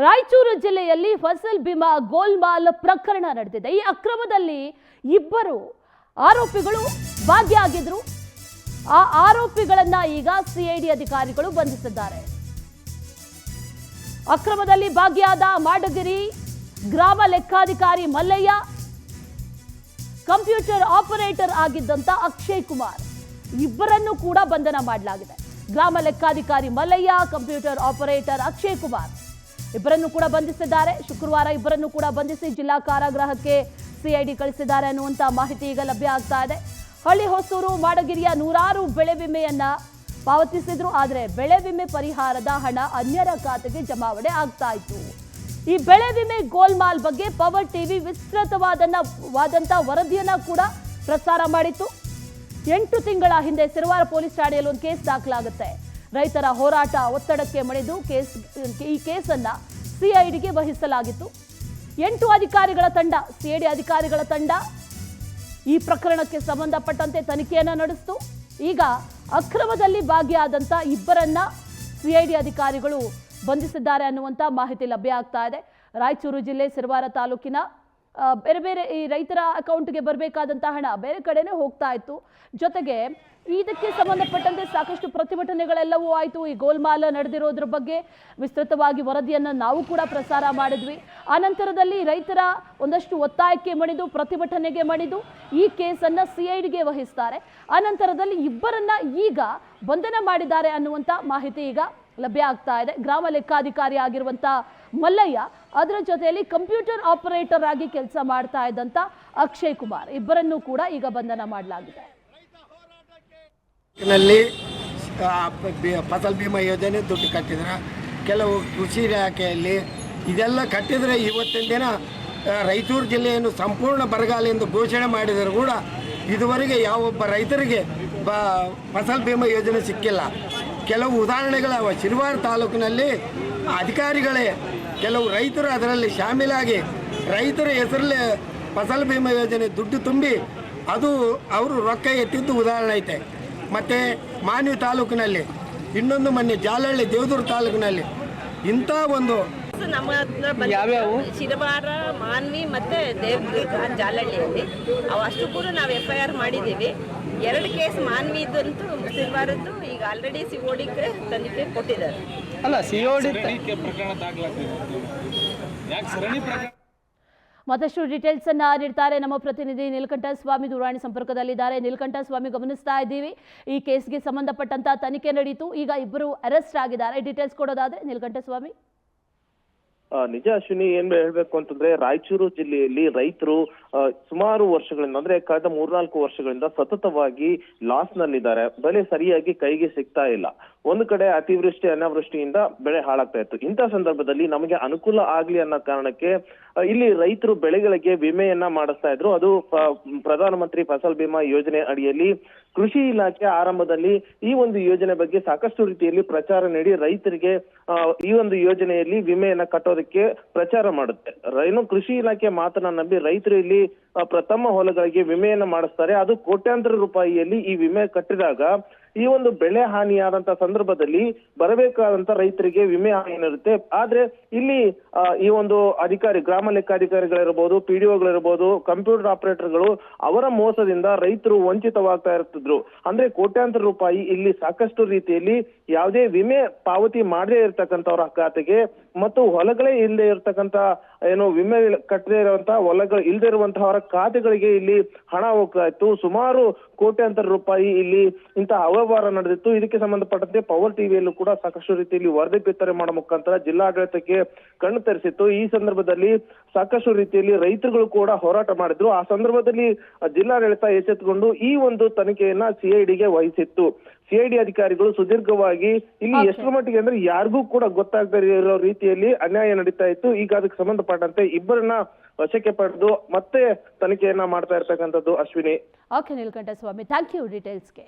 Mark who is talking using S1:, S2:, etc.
S1: ರಾಯಚೂರು ಜಿಲ್ಲೆಯಲ್ಲಿ ಫಸಲ್ ಬಿಮಾ ಗೋಲ್ಮಾಲ್ ಪ್ರಕರಣ ನಡೆದಿದೆ. ಈ ಅಕ್ರಮದಲ್ಲಿ ಇಬ್ಬರು ಆರೋಪಿಗಳು ಭಾಗಿಯಾಗಿದ್ರು. ಆ ಆರೋಪಿಗಳನ್ನ ಈಗ ಸಿಐಡಿ ಅಧಿಕಾರಿಗಳು ಬಂಧಿಸಿದ್ದಾರೆ. ಅಕ್ರಮದಲ್ಲಿ ಭಾಗಿಯಾದ ಮಾಡಗಿರಿ ಗ್ರಾಮ ಲೆಕ್ಕಾಧಿಕಾರಿ ಮಲ್ಲಯ್ಯ, ಕಂಪ್ಯೂಟರ್ ಆಪರೇಟರ್ ಆಗಿದ್ದಂತ ಅಕ್ಷಯ್ ಕುಮಾರ್ ಇಬ್ಬರನ್ನು ಕೂಡ ಬಂಧನ ಮಾಡಲಾಗಿದೆ. ಗ್ರಾಮ ಲೆಕ್ಕಾಧಿಕಾರಿ ಮಲ್ಲಯ್ಯ, ಕಂಪ್ಯೂಟರ್ ಆಪರೇಟರ್ ಅಕ್ಷಯ್ ಕುಮಾರ್ ಇಬ್ಬರನ್ನು ಕೂಡ ಬಂಧಿಸಿದ್ದಾರೆ. ಶುಕ್ರವಾರ ಇಬ್ಬರನ್ನು ಕೂಡ ಬಂಧಿಸಿ ಜಿಲ್ಲಾ ಕಾರಾಗೃಹಕ್ಕೆ ಸಿಐಡಿ ಕಳಿಸಿದ್ದಾರೆ ಅನ್ನುವಂತ ಮಾಹಿತಿ ಈಗ ಲಭ್ಯ ಆಗ್ತಾ ಇದೆ. ಹಳ್ಳಿ ಹೊಸೂರು ಮಾಡಗಿರಿಯ ನೂರಾರು ಬೆಳೆ ವಿಮೆಯನ್ನ ಪಾವತಿಸಿದ್ರು. ಆದರೆ ಬೆಳೆ ವಿಮೆ ಪರಿಹಾರದ ಹಣ ಅನ್ಯರ ಖಾತೆಗೆ ಜಮಾವಣೆ ಆಗ್ತಾ ಇತ್ತು. ಈ ಬೆಳೆ ವಿಮೆ ಗೋಲ್ಮಾಲ್ ಬಗ್ಗೆ ಪವರ್ ಟಿವಿ ವಿಸ್ತೃತವಾದಂತ ವರದಿಯನ್ನ ಕೂಡ ಪ್ರಸಾರ ಮಾಡಿತ್ತು. 8 ತಿಂಗಳ ಹಿಂದೆ ಸಿರವಾರ ಪೊಲೀಸ್ ಠಾಣೆಯಲ್ಲಿ ಒಂದು ಕೇಸ್ ದಾಖಲಾಗುತ್ತೆ. ರೈತರ ಹೋರಾಟ ಒತ್ತಡಕ್ಕೆ ಮಣಿದು ಈ ಕೇಸನ್ನ ಸಿಐಡಿಗೆ ವಹಿಸಲಾಗಿತ್ತು. 8 ಅಧಿಕಾರಿಗಳ ತಂಡ, ಸಿಐಡಿ ಅಧಿಕಾರಿಗಳ ತಂಡ ಈ ಪ್ರಕರಣಕ್ಕೆ ಸಂಬಂಧಪಟ್ಟಂತೆ ತನಿಖೆಯನ್ನ ನಡೆಸಿತು. ಈಗ ಅಕ್ರಮದಲ್ಲಿ ಭಾಗಿಯಾದಂತ ಇಬ್ಬರನ್ನ ಸಿಐಡಿ ಅಧಿಕಾರಿಗಳು ಬಂಧಿಸಿದ್ದಾರೆ ಅನ್ನುವಂತ ಮಾಹಿತಿ ಲಭ್ಯ ಆಗ್ತಾ ಇದೆ. ರಾಯಚೂರು ಜಿಲ್ಲೆ ಸಿರವಾರ ತಾಲೂಕಿನ ಬೇರೆ ಬೇರೆ ಈ ರೈತರ ಅಕೌಂಟ್ಗೆ ಬರಬೇಕಾದಂತಹ ಹಣ ಬೇರೆ ಕಡೆನೇ ಹೋಗ್ತಾ ಇತ್ತು. ಜೊತೆಗೆ ಇದಕ್ಕೆ ಸಂಬಂಧಪಟ್ಟಂತೆ ಸಾಕಷ್ಟು ಪ್ರತಿಭಟನೆಗಳೆಲ್ಲವೂ ಆಯಿತು. ಈ ಗೋಲ್ಮಾಲ್ ನಡೆದಿರೋದ್ರ ಬಗ್ಗೆ ವಿಸ್ತೃತವಾಗಿ ವರದಿಯನ್ನು ನಾವು ಕೂಡ ಪ್ರಸಾರ ಮಾಡಿದ್ವಿ. ಆನಂತರದಲ್ಲಿ ರೈತರ ಒಂದಷ್ಟು ಒತ್ತಾಯಕ್ಕೆ ಮಣಿದು, ಪ್ರತಿಭಟನೆಗೆ ಮಣಿದು ಈ ಕೇಸನ್ನು ಸಿಐಡಿಗೆ ವಹಿಸ್ತಾರೆ. ಆನಂತರದಲ್ಲಿ ಇಬ್ಬರನ್ನ ಈಗ ಬಂಧನ ಮಾಡಿದ್ದಾರೆ ಅನ್ನುವಂಥ ಮಾಹಿತಿ ಈಗ ಲಭ್ಯ ಆಗ್ತಾ ಇದೆ. ಗ್ರಾಮ ಲೆಕ್ಕಾಧಿಕಾರಿ ಆಗಿರುವಂಥ ಮಲ್ಲಯ್ಯ, ಅದರ ಜೊತೆಯಲ್ಲಿ ಕಂಪ್ಯೂಟರ್ ಆಪರೇಟರ್ ಆಗಿ ಕೆಲಸ ಮಾಡ್ತಾ ಇದ್ದಂಥ ಅಕ್ಷಯ್ ಕುಮಾರ್ ಇಬ್ಬರನ್ನು ಕೂಡ ಈಗ ಬಂಧನ ಮಾಡಲಾಗಿದೆ.
S2: ಫಸಲ್ ಬಿಮಾ ಯೋಜನೆ ದುಡ್ಡು ಕಟ್ಟಿದ್ರೆ, ಕೆಲವು ಕೃಷಿ ಇಲಾಖೆಯಲ್ಲಿ ಇದೆಲ್ಲ ಕಟ್ಟಿದರೆ ಇವತ್ತಿನ ದಿನ ರಾಯಚೂರು ಜಿಲ್ಲೆಯನ್ನು ಸಂಪೂರ್ಣ ಬರಗಾಲ ಎಂದು ಘೋಷಣೆ ಮಾಡಿದರೂ ಕೂಡ ಇದುವರೆಗೆ ಯಾವೊಬ್ಬ ರೈತರಿಗೆ ಫಸಲ್ ಬಿಮಾ ಯೋಜನೆ ಸಿಕ್ಕಿಲ್ಲ. ಕೆಲವು ಉದಾಹರಣೆಗಳವ. ಸಿರವಾರ ತಾಲೂಕಿನಲ್ಲಿ ಅಧಿಕಾರಿಗಳೇ ಕೆಲವು ರೈತರು ಅದರಲ್ಲಿ ಶಾಮೀಲಾಗಿ ರೈತರ ಹೆಸರಲ್ಲಿ ಫಸಲ್ ಬಿಮಾ ಯೋಜನೆ ದುಡ್ಡು ತುಂಬಿ ಅದು ಅವರು ರೊಕ್ಕ ಎತ್ತಿದ್ದು ಉದಾಹರಣೆ ಐತೆ. ಮತ್ತು ಮಾನ್ವಿ ತಾಲೂಕಿನಲ್ಲಿ ಇನ್ನೊಂದು ಮೊನ್ನೆ ಜಾಲಹಳ್ಳಿ ದೇವದುರ್ಗ ತಾಲೂಕಿನಲ್ಲಿ ಇಂಥ ಒಂದು
S3: ನಮ್ಮ ಹತ್ರ ಬಂದಿದ್ದು ಶಿರವಾರ, ಮಾನ್ವಿ ಮತ್ತು ದೇವದುರ್ಗ, ಜಾಲಹಳ್ಳಿಯಲ್ಲಿ ಅವು ಅಷ್ಟು ಕೂಡ ನಾವು FIR ಮಾಡಿದ್ದೀವಿ. 2 ಕೇಸ್ ಮಾನ್ವಿದಂತೂ ಸಿರವಾರದ್ದು ಈಗ ಆಲ್ರೆಡಿ ಸಿಒಡಿಗೆ ತನಿಖೆ ಕೊಟ್ಟಿದ್ದಾರೆ.
S4: ಅಲ್ಲ ಸಿಒಡಿ
S1: ಮತ್ತಷ್ಟು ಡೀಟೇಲ್ಸ್ ಅನ್ನ ನೀಡ್ತಾರೆ ನಮ್ಮ ಪ್ರತಿನಿಧಿ ನೀಲಕಂಠ ಸ್ವಾಮಿ, ದೂರವಾಣಿ ಸಂಪರ್ಕದಲ್ಲಿದ್ದಾರೆ. ನೀಲಕಂಠ ಸ್ವಾಮಿ, ಗಮನಿಸ್ತಾ ಇದ್ದೀವಿ ಈ ಕೇಸ್ಗೆ ಸಂಬಂಧಪಟ್ಟಂತ ತನಿಖೆ ನಡೀತು. ಈಗ ಇಬ್ಬರು ಅರೆಸ್ಟ್ ಆಗಿದ್ದಾರೆ. ಡೀಟೇಲ್ಸ್ ಕೊಡೋದಾದ್ರೆ ನೀಲಕಂಠ ಸ್ವಾಮಿ.
S5: ನಿಜ ಅಶ್ವಿನಿ, ಏನ್ ಹೇಳ್ಬೇಕು ಅಂತಂದ್ರೆ ರಾಯಚೂರು ಜಿಲ್ಲೆಯಲ್ಲಿ ರೈತರು ಸುಮಾರು ವರ್ಷಗಳಿಂದ, ಅಂದ್ರೆ ಕಳೆದ 3-4 ವರ್ಷಗಳಿಂದ ಸತತವಾಗಿ ಲಾಸ್ ನಲ್ಲಿದ್ದಾರೆ. ಬೆಳೆ ಸರಿಯಾಗಿ ಕೈಗೆ ಸಿಗ್ತಾ ಇಲ್ಲ. ಒಂದು ಕಡೆ ಅತಿವೃಷ್ಟಿ ಅನಾವೃಷ್ಟಿಯಿಂದ ಬೆಳೆ ಹಾಳಾಗ್ತಾ ಇತ್ತು. ಇಂಥ ಸಂದರ್ಭದಲ್ಲಿ ನಮಗೆ ಅನುಕೂಲ ಆಗ್ಲಿ ಅನ್ನೋ ಕಾರಣಕ್ಕೆ ಇಲ್ಲಿ ರೈತರು ಬೆಳೆಗಳಿಗೆ ವಿಮೆಯನ್ನ ಮಾಡಿಸ್ತಾ ಇದ್ರು. ಅದು ಪ್ರಧಾನಮಂತ್ರಿ ಫಸಲ್ ಬಿಮಾ ಯೋಜನೆ ಅಡಿಯಲ್ಲಿ ಕೃಷಿ ಇಲಾಖೆ ಆರಂಭದಲ್ಲಿ ಈ ಒಂದು ಯೋಜನೆ ಬಗ್ಗೆ ಸಾಕಷ್ಟು ರೀತಿಯಲ್ಲಿ ಪ್ರಚಾರ ನೀಡಿ ರೈತರಿಗೆ ಈ ಒಂದು ಯೋಜನೆಯಲ್ಲಿ ವಿಮೆಯನ್ನ ಕಟ್ಟೋದಕ್ಕೆ ಪ್ರಚಾರ ಮಾಡುತ್ತೆ. ಏನು ಕೃಷಿ ಇಲಾಖೆ ಮಾತನ್ನ ನಂಬಿ ರೈತರು ಇಲ್ಲಿ ತಮ್ಮ ಹೊಲಗಳಿಗೆ ವಿಮೆಯನ್ನ ಮಾಡಿಸ್ತಾರೆ. ಅದು ಕೋಟ್ಯಾಂತರ ರೂಪಾಯಿಯಲ್ಲಿ ಈ ವಿಮೆ ಕಟ್ಟಿದಾಗ ಈ ಒಂದು ಬೆಳೆ ಹಾನಿಯಾದಂತ ಸಂದರ್ಭದಲ್ಲಿ ಬರಬೇಕಾದಂತ ರೈತರಿಗೆ ವಿಮೆ ಹಾನಿಯಿರುತ್ತೆ. ಆದ್ರೆ ಇಲ್ಲಿ ಈ ಒಂದು ಅಧಿಕಾರಿ, ಗ್ರಾಮ ಲೆಕ್ಕಾಧಿಕಾರಿಗಳಿರ್ಬೋದು, PDOಗಳಿರ್ಬೋದು, ಕಂಪ್ಯೂಟರ್ ಆಪರೇಟರ್ಗಳು ಅವರ ಮೋಸದಿಂದ ರೈತರು ವಂಚಿತವಾಗ್ತಾ ಇರ್ತಿದ್ರು. ಅಂದ್ರೆ ಕೋಟ್ಯಾಂತರ ರೂಪಾಯಿ ಇಲ್ಲಿ ಸಾಕಷ್ಟು ರೀತಿಯಲ್ಲಿ ಯಾವುದೇ ವಿಮೆ ಪಾವತಿ ಮಾಡದೇ ಇರ್ತಕ್ಕಂಥವ್ರ ಖಾತೆಗೆ ಮತ್ತು ಹೊಲಗಳೇ ಇಲ್ಲದೆ ಇರ್ತಕ್ಕಂಥ ಏನು ವಿಮೆ ಕಟ್ಟದೇ ಇರುವಂತಹ ಹೊಲಗಳು ಇಲ್ಲದೆ ಇರುವಂತಹವರ ಖಾತೆಗಳಿಗೆ ಇಲ್ಲಿ ಹಣ ಹೋಗ್ತಾ ಇತ್ತು. ಸುಮಾರು ಕೋಟ್ಯಾಂತರ ರೂಪಾಯಿ ಇಲ್ಲಿ ಇಂತಹ ಅವ್ಯವಹಾರ ನಡೆದಿತ್ತು. ಇದಕ್ಕೆ ಸಂಬಂಧಪಟ್ಟಂತೆ ಪವರ್ ಟಿವಿಯಲ್ಲೂ ಕೂಡ ಸಾಕಷ್ಟು ರೀತಿಯಲ್ಲಿ ವರದಿ ಬಿತ್ತನೆ ಮಾಡೋ ಮುಖಾಂತರ ಜಿಲ್ಲಾಡಳಿತಕ್ಕೆ ಕಣ್ಣು ತರಿಸಿತ್ತು. ಈ ಸಂದರ್ಭದಲ್ಲಿ ಸಾಕಷ್ಟು ರೀತಿಯಲ್ಲಿ ರೈತರುಗಳು ಕೂಡ ಹೋರಾಟ ಮಾಡಿದ್ರು. ಆ ಸಂದರ್ಭದಲ್ಲಿ ಜಿಲ್ಲಾಡಳಿತ ಎಚ್ಚೆತ್ತುಕೊಂಡು ಈ ಒಂದು ತನಿಖೆಯನ್ನ ಸಿಐಡಿಗೆ ವಹಿಸಿತ್ತು. ಸಿಐಡಿ ಅಧಿಕಾರಿಗಳು ಸುದೀರ್ಘವಾಗಿ ಇಲ್ಲಿ ಎಷ್ಟರ ಮಟ್ಟಿಗೆ ಅಂದ್ರೆ ಯಾರಿಗೂ ಕೂಡ ಗೊತ್ತಾಗದೇ ಇರೋ ರೀತಿಯಲ್ಲಿ ಅನ್ಯಾಯ ನಡೀತಾ ಇತ್ತು. ಈಗ ಅದಕ್ಕೆ ಸಂಬಂಧಪಟ್ಟಂತೆ ಇಬ್ಬರನ್ನ ವಶಕ್ಕೆ ಪಡೆದು ಮತ್ತೆ ತನಿಖೆಯನ್ನ ಮಾಡ್ತಾ ಇರ್ತಕ್ಕಂಥದ್ದು. Ashwini.
S1: Okay Neelakanta Swamy, thank you ಡೀಟೇಲ್ಸ್ಗೆ.